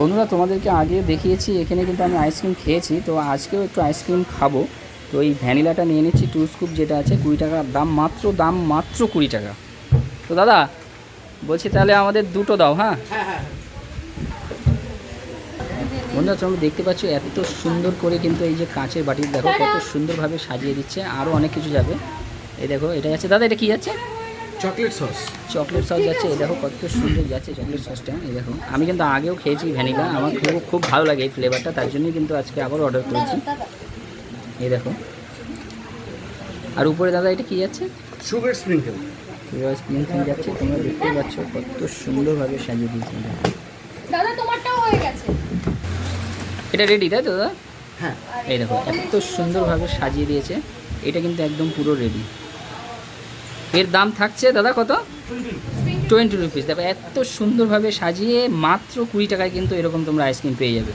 বন্ধুরা তোমাদেরকে আগে দেখিয়েছি এখানে কিন্তু আমি আইসক্রিম খেয়েছি, তো আজকেও একটু আইসক্রিম খাবো। তো এই ভ্যানিলাটা নিয়ে নিচ্ছি 2 স্কুপ, যেটা আছে 20 টাকা দাম মাত্র 20 টাকা। তো দাদা বলছি তাহলে আমাদের দুটো দাও। হ্যাঁ বন্ধুরা তোমরা দেখতে পাচ্ছ এত সুন্দর করে কিন্তু এই যে কাঁচের বাটি দেখো কত সুন্দরভাবে সাজিয়ে দিচ্ছে, আরও অনেক কিছু যাবে। এই দেখো এটা যাচ্ছে দাদা, এটা কি যাচ্ছে? চকলেট সস যাচ্ছে। এই দেখো কত সুন্দর যাচ্ছে চকলেট সসটা। এই দেখো আমি কিন্তু আগেও খেয়েছি ভ্যানিলা, আমার খুব ভালো লাগে এই ফ্লেভারটা, তার জন্যই কিন্তু আজকে আবার অর্ডার করেছি। এই দেখো আর উপরে দাদা এটা কি যাচ্ছে? সুগার স্প্রিঙ্কেল যাচ্ছে। তোমরা দেখতেই পাচ্ছ কত সুন্দরভাবে সাজিয়ে দিয়েছে। দাদা তোমারটাও হয়ে গেছে। এটা রেডি তাই তো দাদা? হ্যাঁ এই দেখো এত সুন্দরভাবে সাজিয়ে দিয়েছে, এটা কিন্তু একদম পুরো রেডি। এর দাম থাকছে দাদা কত? 20 রুপিস। দেখো এত সুন্দরভাবে সাজিয়ে মাত্র 20 টাকায় কিন্তু এরকম তোমরা আইসক্রিম পেয়ে যাবে।